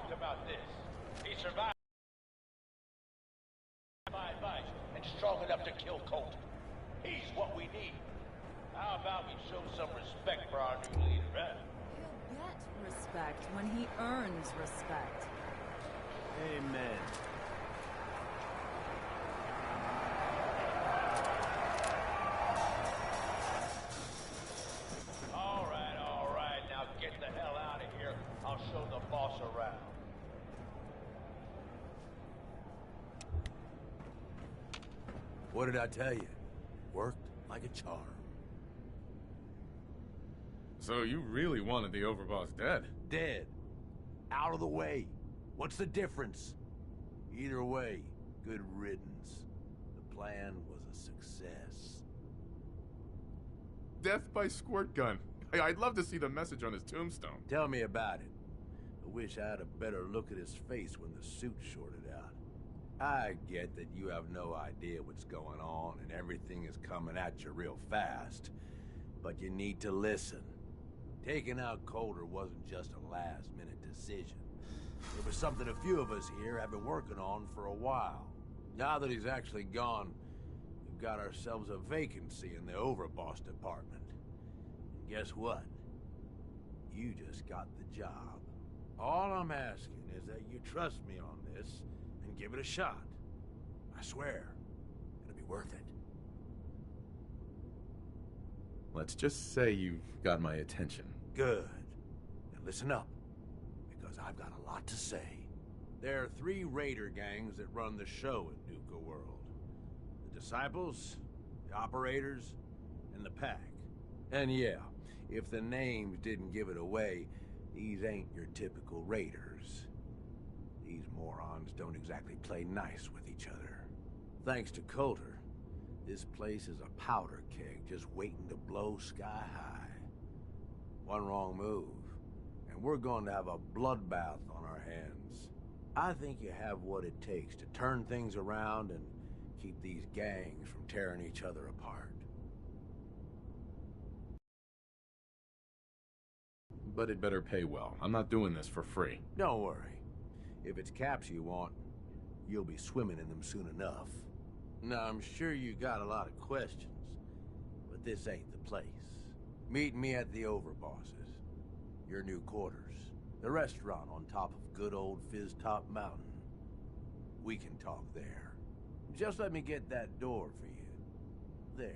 talked about this. He survived my advice and strong enough to kill Colt. He's what we need. How about we show some respect for our new leader, huh? He'll get respect when he earns respect. Amen. All right, now get the hell out of here. I'll show the boss around. What did I tell you? Worked like a charm. So you really wanted the overboss dead? Dead. Out of the way. What's the difference? Either way, good riddance. The plan was a success. Death by squirt gun. I'd love to see the message on his tombstone. Tell me about it. I wish I had a better look at his face when the suit shorted out. I get that you have no idea what's going on and everything is coming at you real fast. But you need to listen. Taking out Coulter wasn't just a last-minute decision. It was something a few of us here have been working on for a while. Now that he's actually gone, we've got ourselves a vacancy in the overboss department. And guess what? You just got the job. All I'm asking is that you trust me on this and give it a shot. I swear, it'll be worth it. Let's just say you've got my attention. Good. Now listen up, because I've got a lot to say. There are 3 raider gangs that run the show at Nuka World. The Disciples, the Operators, and the Pack. And yeah, if the names didn't give it away, these ain't your typical raiders. These morons don't exactly play nice with each other. Thanks to Coulter, this place is a powder keg just waiting to blow sky high. One wrong move, and we're going to have a bloodbath on our hands. I think you have what it takes to turn things around and keep these gangs from tearing each other apart. But it better pay well. I'm not doing this for free. Don't worry. If it's caps you want, you'll be swimming in them soon enough. Now, I'm sure you got a lot of questions, but this ain't the place. Meet me at the Overbosses, your new quarters, the restaurant on top of good old Fizz Top Mountain. We can talk there. Just let me get that door for you. There.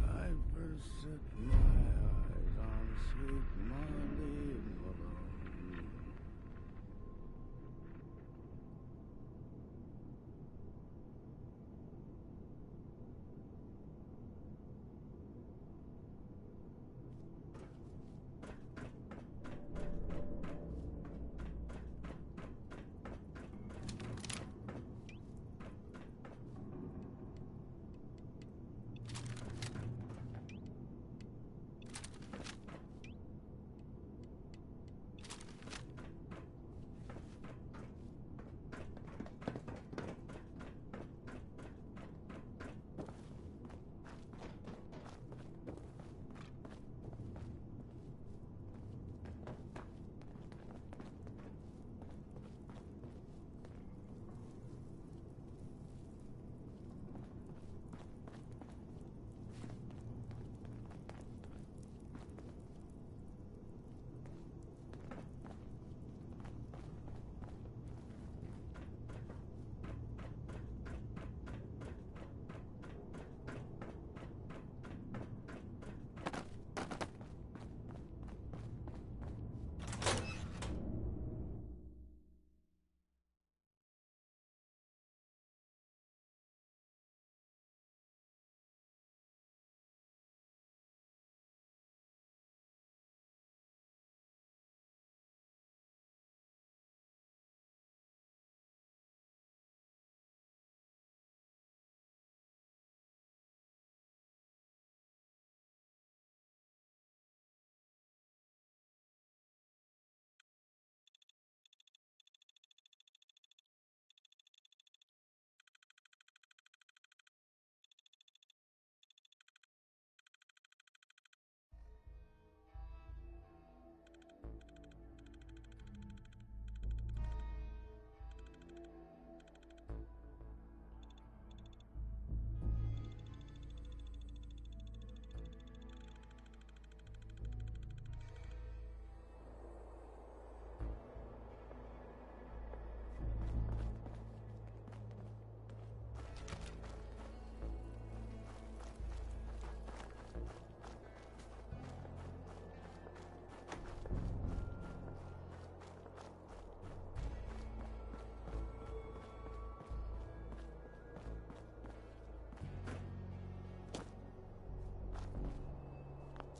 I first set my eyes on sweet Molly Malone.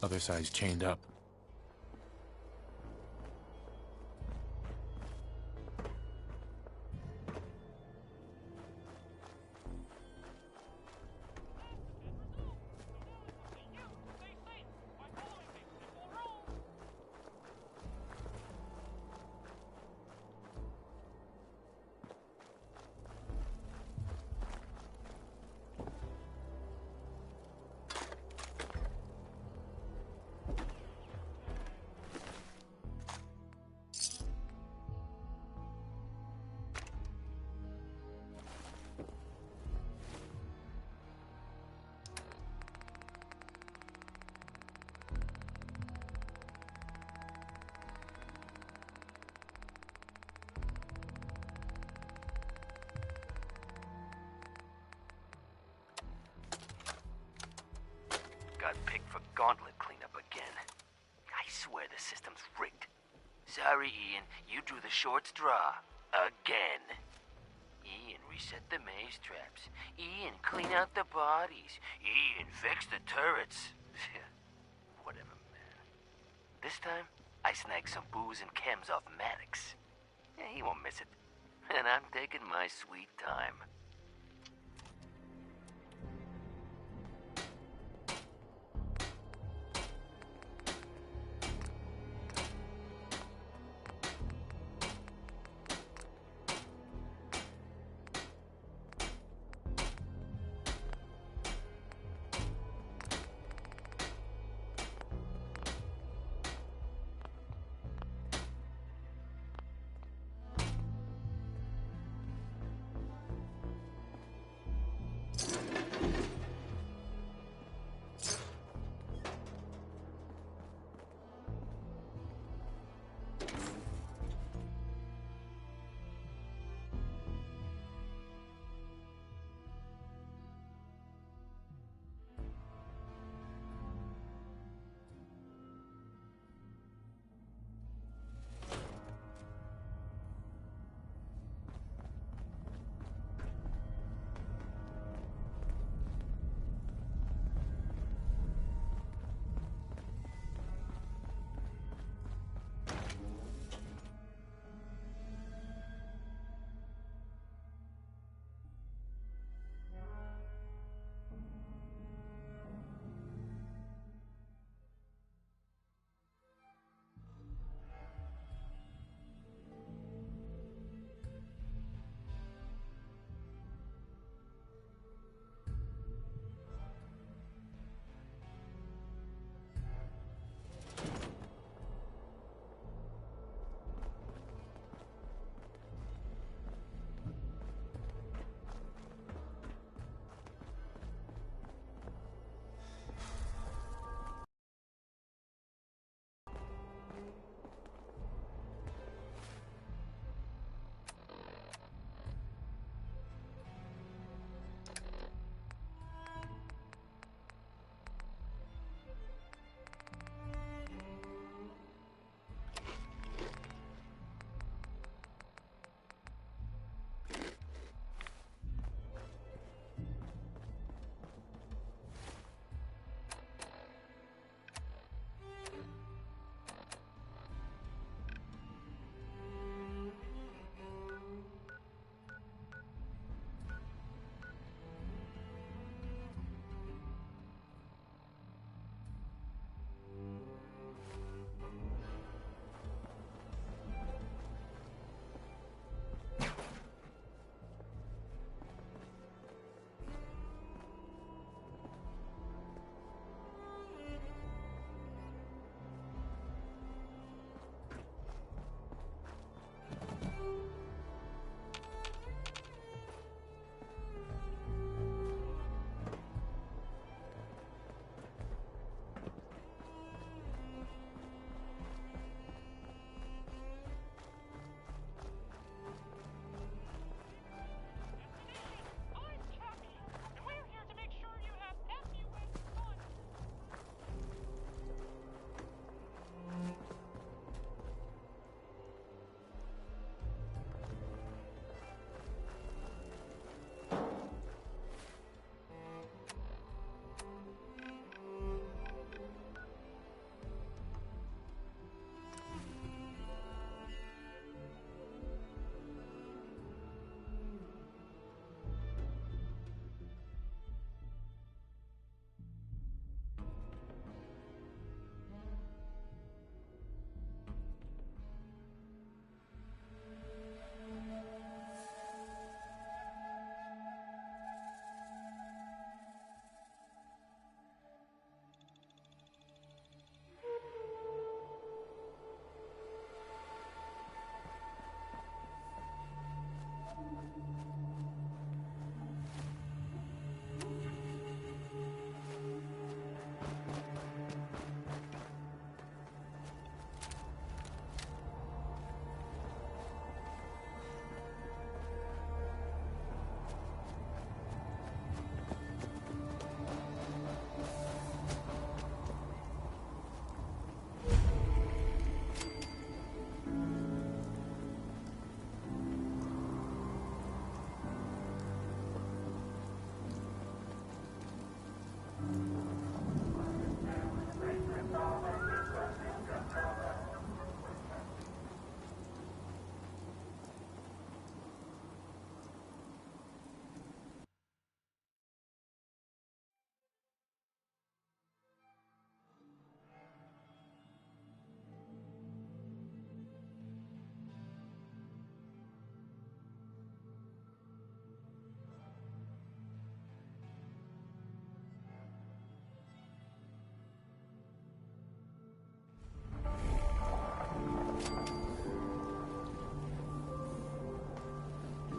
Other side's chained up. Got picked for gauntlet cleanup again. I swear the system's rigged. Sorry, Ian, you drew the short straw. Again. Ian, reset the maze traps. Ian, clean out the bodies. Ian, fix the turrets. Whatever, man. This time, I snagged some booze and chems off Maddox. Yeah, he won't miss it. And I'm taking my sweet time.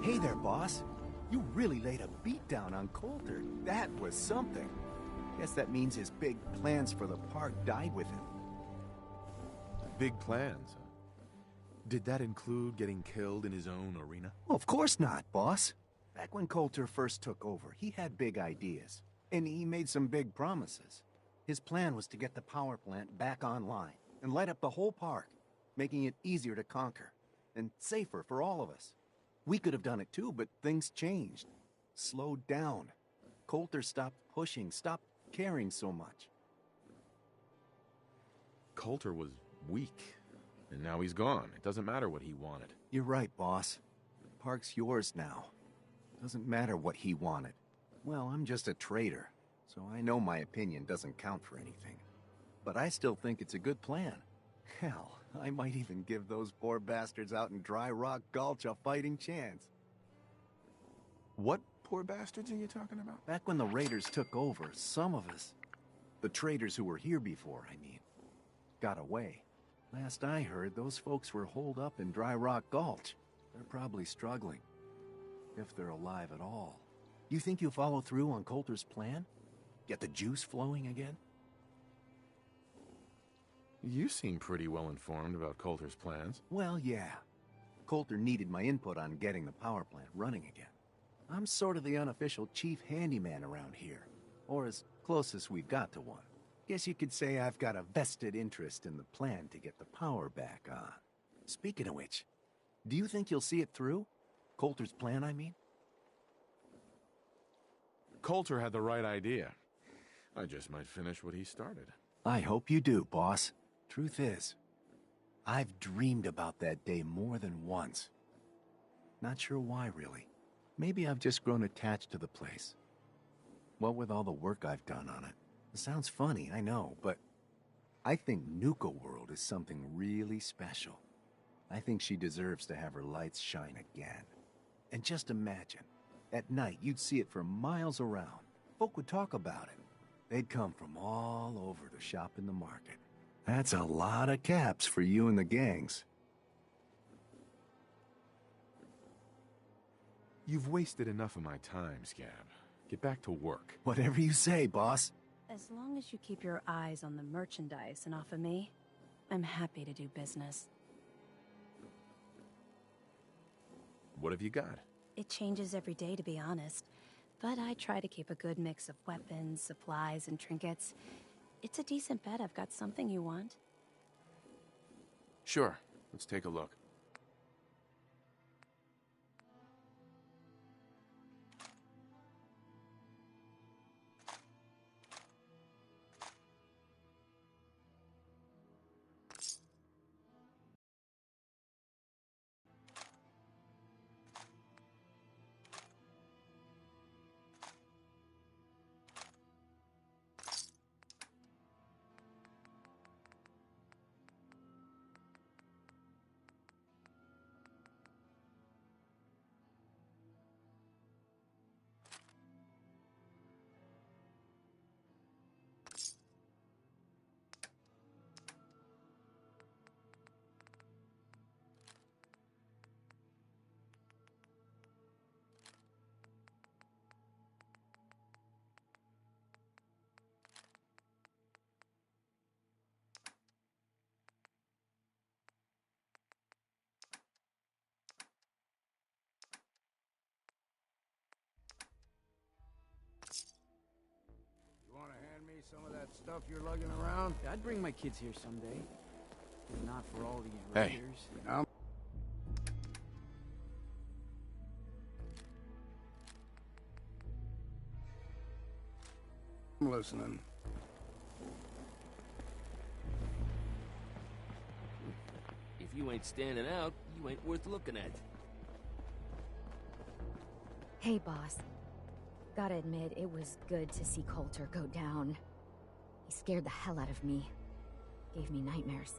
Hey there, boss. You really laid a beat down on Coulter. That was something. Guess that means his big plans for the park died with him. Big plans. Did that include getting killed in his own arena? Well, of course not, boss. Back when Coulter first took over, he had big ideas. And he made some big promises. His plan was to get the power plant back online and light up the whole park, making it easier to conquer and safer for all of us. We could have done it too, but things changed. Slowed down. Coulter stopped pushing, stopped caring so much. Coulter was weak, and now he's gone. It doesn't matter what he wanted. You're right, boss. The park's yours now. Doesn't matter what he wanted. Well, I'm just a trader, so I know my opinion doesn't count for anything. But I still think it's a good plan. Hell, I might even give those poor bastards out in Dry Rock Gulch a fighting chance. What poor bastards are you talking about? Back when the Raiders took over, some of us, the traders who were here before, I mean, got away. Last I heard, those folks were holed up in Dry Rock Gulch. They're probably struggling. If they're alive at all. You think you'll follow through on Coulter's plan? Get the juice flowing again? You seem pretty well informed about Coulter's plans. Well, yeah. Coulter needed my input on getting the power plant running again. I'm sort of the unofficial chief handyman around here. Or as close as we've got to one. Guess you could say I've got a vested interest in the plan to get the power back on. Speaking of which, do you think you'll see it through? Coulter's plan, I mean? Coulter had the right idea. I just might finish what he started. I hope you do, boss. Truth is, I've dreamed about that day more than once. Not sure why, really. Maybe I've just grown attached to the place. What with all the work I've done on it. It sounds funny, I know, but I think Nuka World is something really special. I think she deserves to have her lights shine again. And just imagine, at night you'd see it for miles around. Folk would talk about it. They'd come from all over to shop in the market. That's a lot of caps for you and the gangs. You've wasted enough of my time, Scab. Get back to work. Whatever you say, boss. As long as you keep your eyes on the merchandise and off of me, I'm happy to do business. What have you got? It changes every day, to be honest. But I try to keep a good mix of weapons, supplies, and trinkets. It's a decent bet I've got something you want. Sure. Let's take a look. Some of that stuff you're lugging around? I'd bring my kids here someday. If not for all these Hey. raiders. I'm listening. If you ain't standing out, you ain't worth looking at. Hey, boss. Gotta admit, it was good to see Coulter go down. He scared the hell out of me. Gave me nightmares.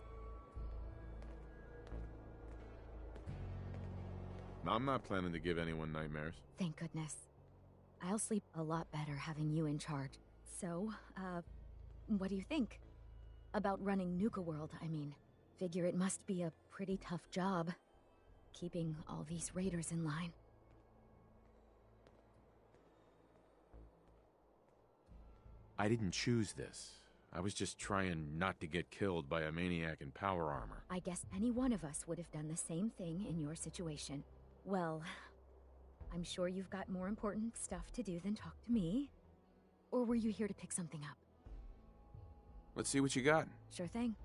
I'm not planning to give anyone nightmares. Thank goodness. I'll sleep a lot better having you in charge. So, what do you think? About running Nuka World, I mean. Figure it must be a pretty tough job. Keeping all these raiders in line. I didn't choose this. I was just trying not to get killed by a maniac in power armor. I guess any one of us would have done the same thing in your situation. Well, I'm sure you've got more important stuff to do than talk to me. Or were you here to pick something up? Let's see what you got. Sure thing.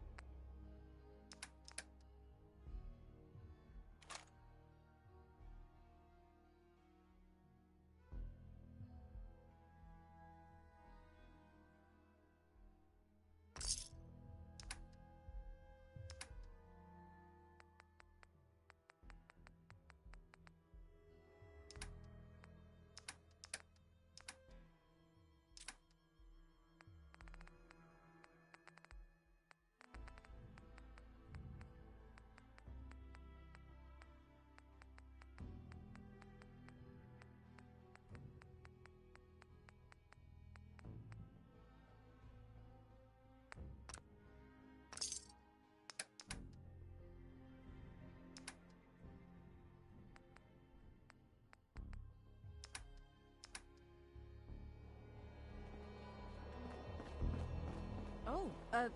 Oh,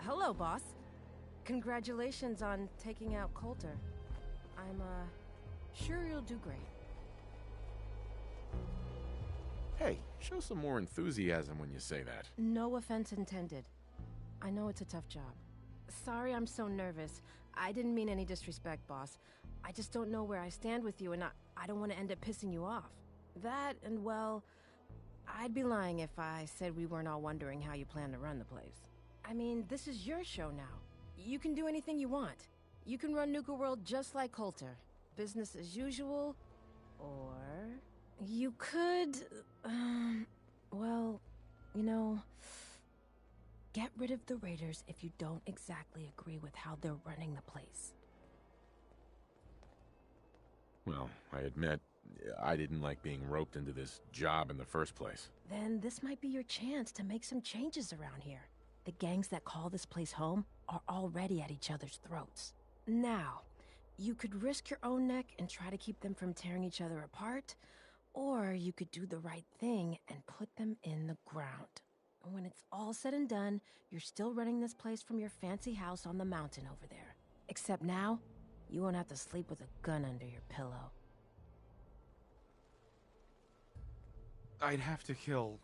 hello, boss. Congratulations on taking out Coulter. I'm, sure you'll do great. Hey, show some more enthusiasm when you say that. No offense intended. I know it's a tough job. Sorry I'm so nervous. I didn't mean any disrespect, boss. I just don't know where I stand with you, and I don't want to end up pissing you off. That, and well, I'd be lying if I said we weren't all wondering how you plan to run the place. I mean, this is your show now. You can do anything you want. You can run Nuka World just like Coulter. Business as usual, or you could, well, you know, get rid of the Raiders if you don't exactly agree with how they're running the place. Well, I admit, I didn't like being roped into this job in the first place. Then this might be your chance to make some changes around here. The gangs that call this place home are already at each other's throats. Now, you could risk your own neck and try to keep them from tearing each other apart, or you could do the right thing and put them in the ground. When it's all said and done, you're still running this place from your fancy house on the mountain over there. Except now, you won't have to sleep with a gun under your pillow. I'd have to kill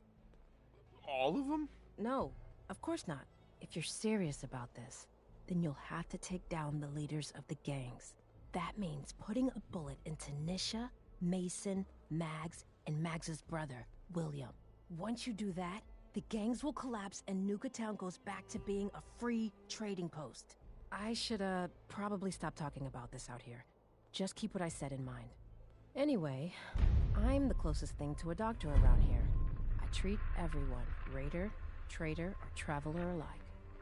all of them? No, of course not. If you're serious about this, then you'll have to take down the leaders of the gangs. That means putting a bullet into Nisha, Mason, Mags, and Mags's brother, William. Once you do that, the gangs will collapse and Nuka Town goes back to being a free trading post. I should, probably stop talking about this out here. Just keep what I said in mind. Anyway, I'm the closest thing to a doctor around here. I treat everyone, raider, trader, or traveler alike.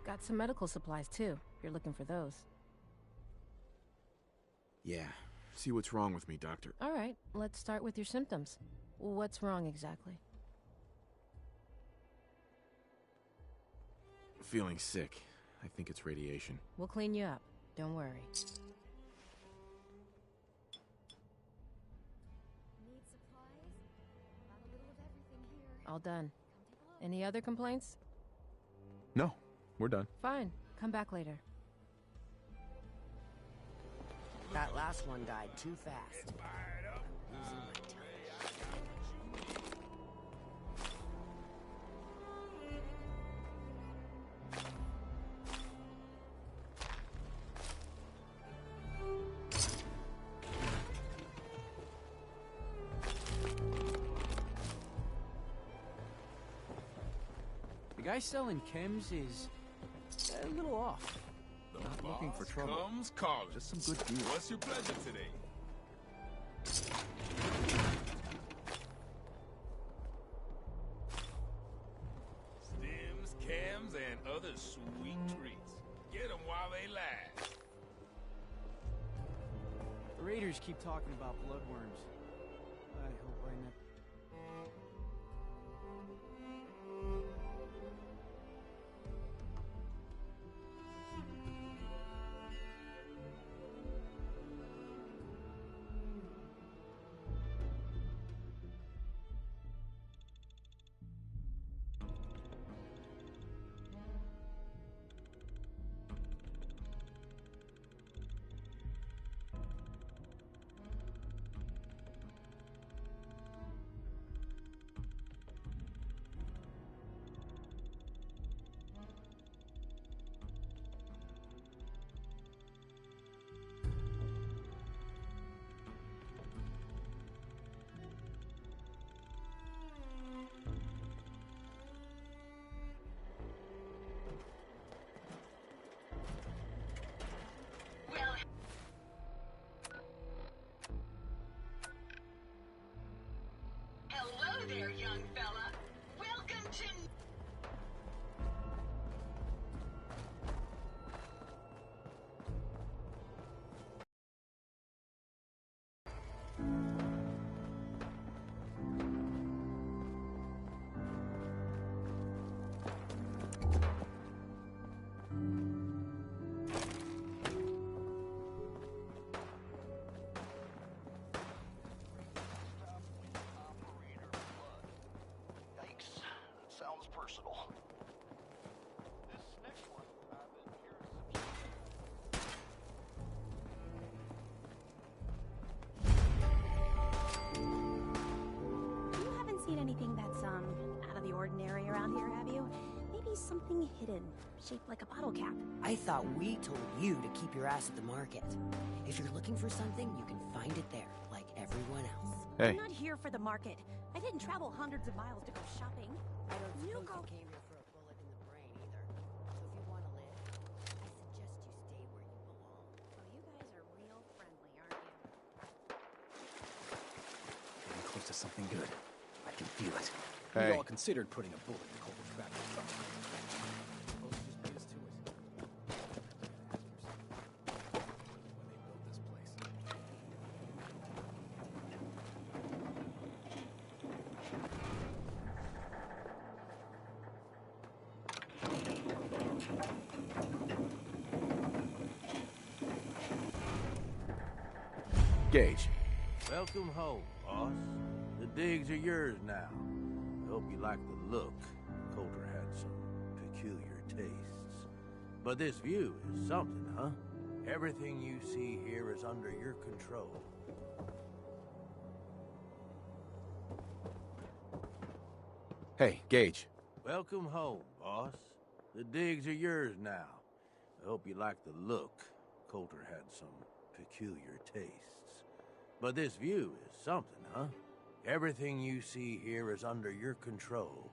Got some medical supplies too, if you're looking for those. Yeah. See what's wrong with me, Doctor. All right, let's start with your symptoms. What's wrong exactly? Feeling sick. I think it's radiation. We'll clean you up. Don't worry. Need supplies? Got a little of everything here. All done. Any other complaints? No, we're done. Fine. Come back later. That last one died too fast. Losing my touch. The guy selling chems is a little off. Not looking for trouble. Comes calling. Just some good deals. What's your pleasure today? Stems, cams, and other sweet treats. Get them while they last. The Raiders keep talking about bloodworms. I hope I never... be something hidden, shaped like a bottle cap. I thought we told you to keep your ass at the market. If you're looking for something, you can find it there, like everyone else. I'm not here for the market. I didn't travel hundreds of miles to go shopping. I don't suppose Nuka. you came here for a bullet in the brain either. So if you want to live, I suggest you stay where you belong. Oh, you guys are real friendly, aren't you? Getting close to something good. I can feel it. Hey. We all considered putting a bullet in Coulter's back. Suppose he just beat us to it. When they built this place. Gage. Welcome home, boss. The digs are yours now. I hope you like the look. Coulter had some peculiar tastes. But this view is something, huh? Everything you see here is under your control. Hey, Gage. Welcome home, boss. The digs are yours now. I hope you like the look. Coulter had some peculiar tastes. But this view is something, huh? Everything you see here is under your control,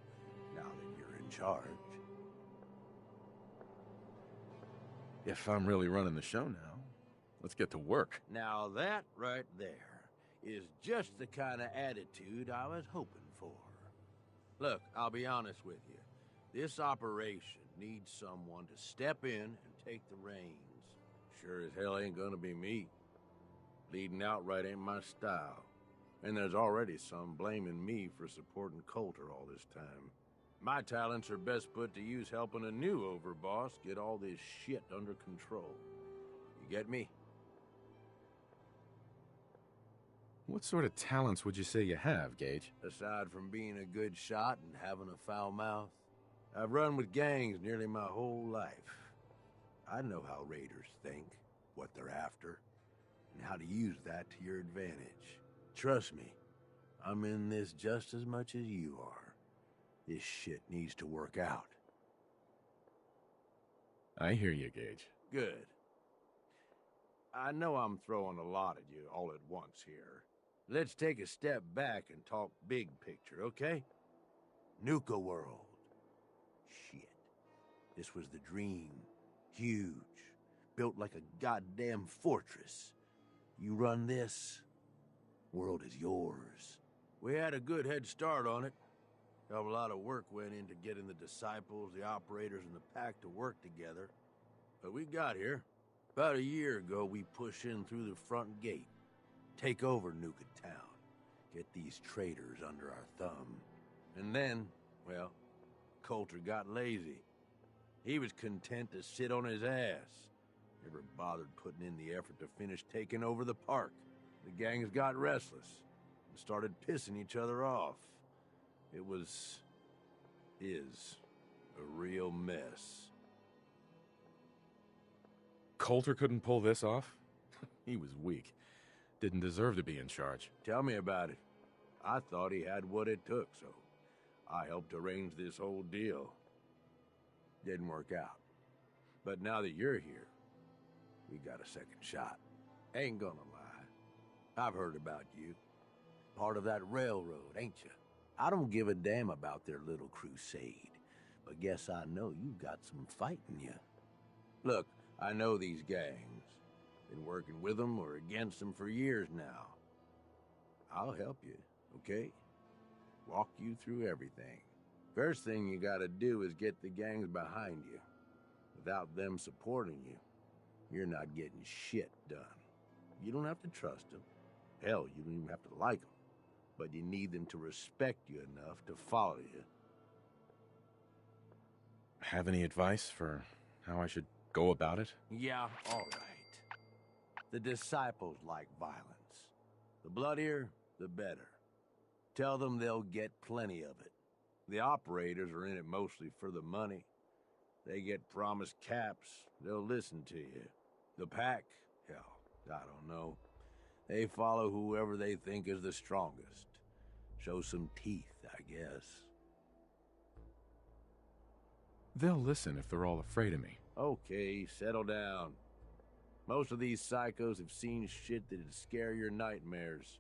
now that you're in charge. If I'm really running the show now, let's get to work. Now that right there is just the kind of attitude I was hoping for. Look, I'll be honest with you. This operation needs someone to step in and take the reins. Sure as hell ain't gonna be me. Leading outright ain't my style. And there's already some blaming me for supporting Coulter all this time. My talents are best put to use helping a new overboss get all this shit under control. You get me? What sort of talents would you say you have, Gage? Aside from being a good shot and having a foul mouth, I've run with gangs nearly my whole life. I know how raiders think, what they're after, and how to use that to your advantage. Trust me, I'm in this just as much as you are. This shit needs to work out. I hear you, Gage. Good. I know I'm throwing a lot at you all at once here. Let's take a step back and talk big picture, okay? Nuka world. Shit. This was the dream. Huge. Built like a goddamn fortress. You run this, world is yours. We had a good head start on it. A lot of work went into getting the disciples, the operators, and the pack to work together. But we got here. About a year ago, we pushed in through the front gate. Take over Nuka town. Get these traitors under our thumb. And then, well, Coulter got lazy. He was content to sit on his ass. Never bothered putting in the effort to finish taking over the park. The gangs got restless and started pissing each other off. It is a real mess. Coulter couldn't pull this off? He was weak. Didn't deserve to be in charge. Tell me about it. I thought he had what it took, so I helped arrange this whole deal. Didn't work out. But now that you're here, we got a second shot. Ain't gonna lie. I've heard about you. Part of that railroad, ain't you? I don't give a damn about their little crusade, but guess I know you've got some fight in you. Look, I know these gangs. Been working with them or against them for years now. I'll help you, okay? Walk you through everything. First thing you gotta do is get the gangs behind you. Without them supporting you, you're not getting shit done. You don't have to trust them. Hell, you don't even have to like them. But you need them to respect you enough to follow you. Have any advice for how I should go about it? Yeah, all right. The disciples like violence. The bloodier, the better. Tell them they'll get plenty of it. The operators are in it mostly for the money. They get promised caps, they'll listen to you. The pack, hell, I don't know. They follow whoever they think is the strongest. Show some teeth, I guess. They'll listen if they're all afraid of me. Okay, settle down. Most of these psychos have seen shit that'd scare your nightmares.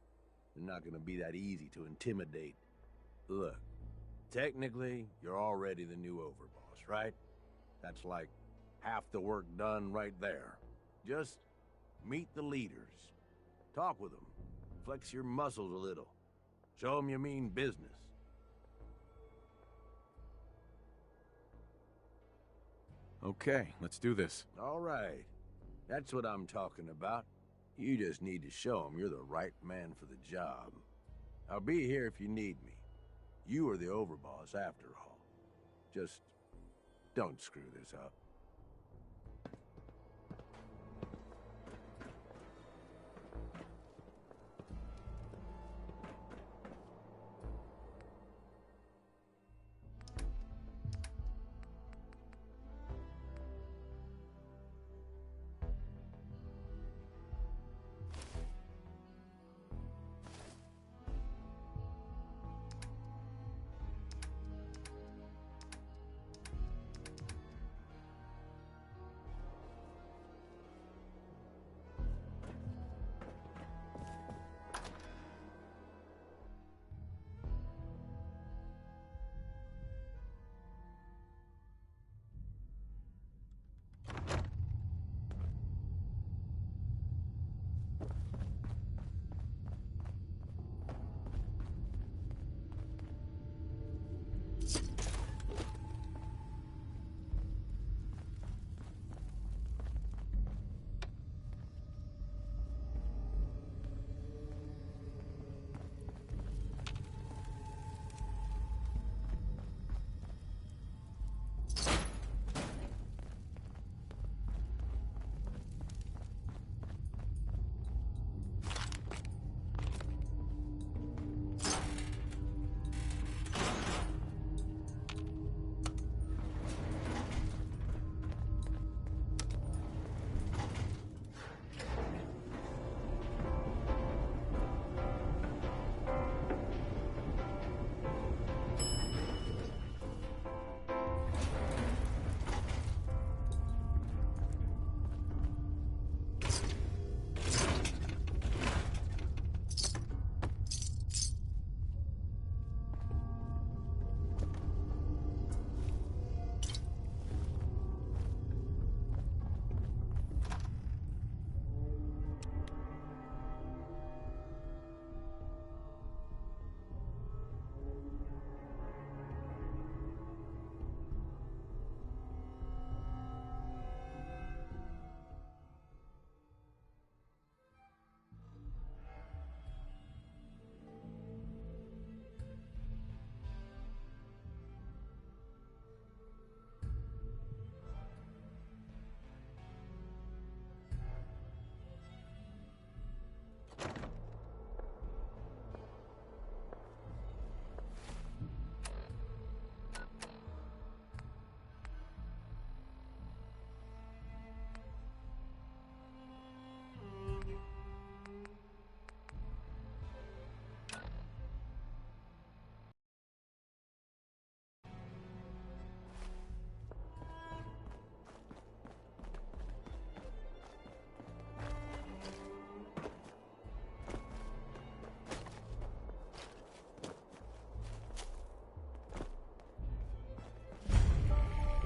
They're not gonna be that easy to intimidate. Look, technically, you're already the new overboss, right? That's like half the work done right there. Just meet the leaders. Talk with them. Flex your muscles a little. Show them you mean business. Okay, let's do this. All right. That's what I'm talking about. You just need to show them you're the right man for the job. I'll be here if you need me. You are the overboss after all. Just don't screw this up.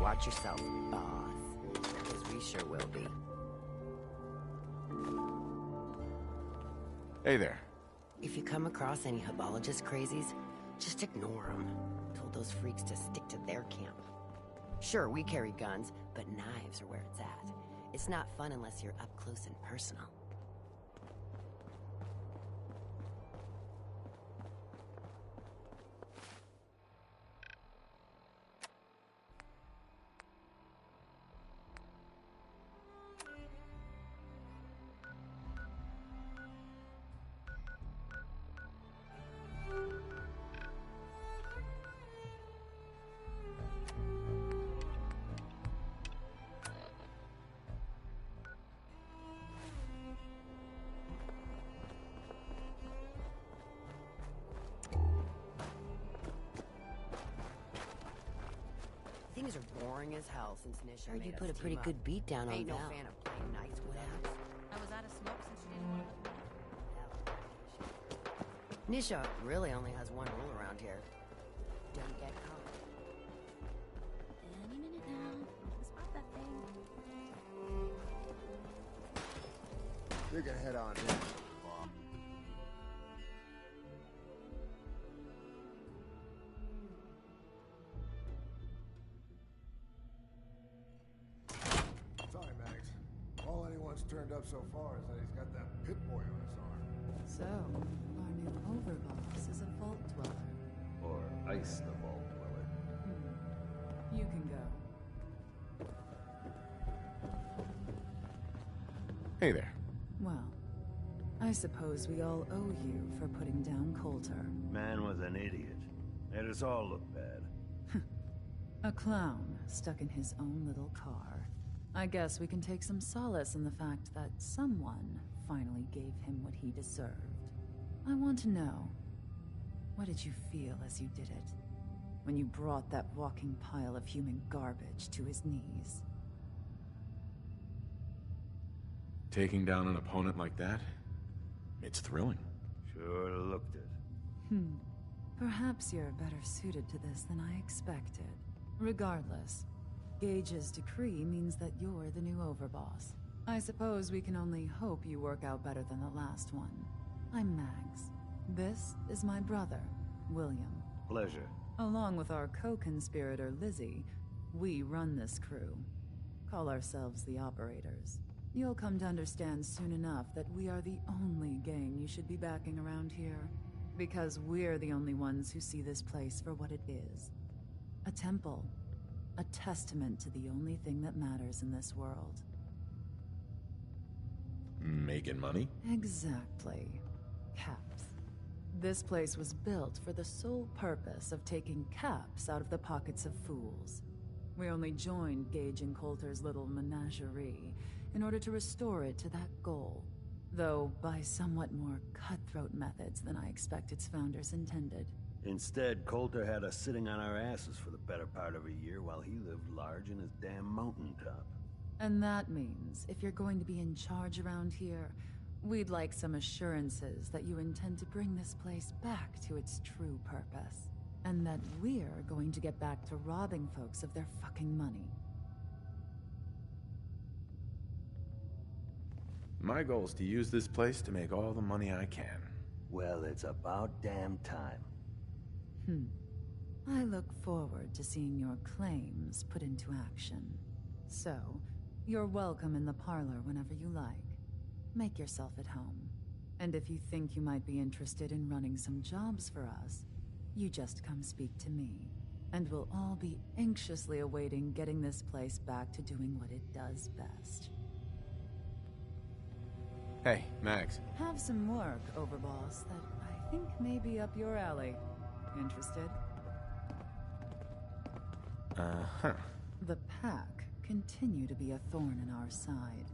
Watch yourself, boss. Because we sure will be. Hey there. If you come across any Hubologist crazies, just ignore them. Told those freaks to stick to their camp. Sure, we carry guns, but knives are where it's at. It's not fun unless you're up close and personal. These are boring as hell since Nisha Heard made you us put a team pretty up. good beat down on Ain't no Val. fan of playing nice with us. I was out of smoke since she didn't want to. Nisha really only has one rule around here. Don't get caught. Any minute now. Spot that thing. We can head on in. Sorry, Max. All anyone's turned up so far is that he's got that pit boy on his arm. So, our new overboss is a vault dweller. Or ice the vault dweller. You can go. Hey there. Well, I suppose we all owe you for putting down Coulter. Man was an idiot. Made us all look bad. A clown stuck in his own little car. I guess we can take some solace in the fact that someone finally gave him what he deserved. I want to know, what did you feel as you did it? When you brought that walking pile of human garbage to his knees? Taking down an opponent like that? It's thrilling. Sure looked it. Perhaps you're better suited to this than I expected. Regardless, Gage's decree means that you're the new overboss. I suppose we can only hope you work out better than the last one. I'm Mags. This is my brother, William. Pleasure. Along with our co-conspirator, Lizzie, we run this crew. Call ourselves the Operators. You'll come to understand soon enough that we are the only gang you should be backing around here. Because we're the only ones who see this place for what it is. A temple. A testament to the only thing that matters in this world. Making money? Exactly. Caps. This place was built for the sole purpose of taking caps out of the pockets of fools. We only joined Gage and Coulter's little menagerie in order to restore it to that goal, though by somewhat more cutthroat methods than I expect its founders intended. Instead, Coulter had us sitting on our asses for the better part of a year while he lived large in his damn mountaintop. And that means, if you're going to be in charge around here, we'd like some assurances that you intend to bring this place back to its true purpose. And that we're going to get back to robbing folks of their fucking money. My goal is to use this place to make all the money I can. Well, it's about damn time. I look forward to seeing your claims put into action. So, you're welcome in the parlor whenever you like. Make yourself at home. And if you think you might be interested in running some jobs for us, you just come speak to me. And we'll all be anxiously awaiting getting this place back to doing what it does best. Hey, Mags. Have some work, Overboss, that I think may be up your alley. Interested? Uh-huh. The Pack continue to be a thorn in our side.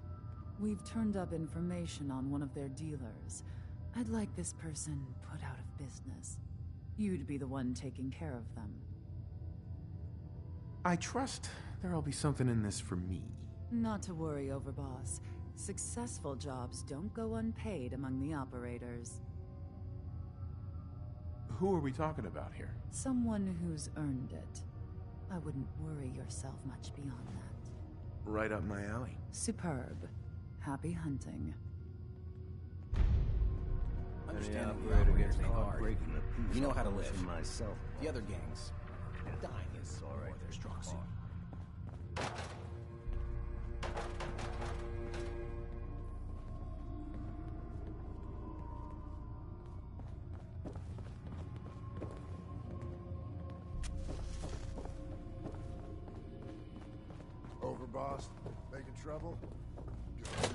We've turned up information on one of their dealers. I'd like this person put out of business. You'd be the one taking care of them. I trust there'll be something in this for me. Not to worry, Overboss. Successful jobs don't go unpaid among the Operators. Who are we talking about here? Someone who's earned it. I wouldn't worry yourself much beyond that. Right up my alley. Superb. Happy hunting. Understanding the operator operators gets ain't caught hard. breaking the peace You know how to office live. and myself. The other gangs, dying is all right. more their strong suit. Overboss, making trouble? Good.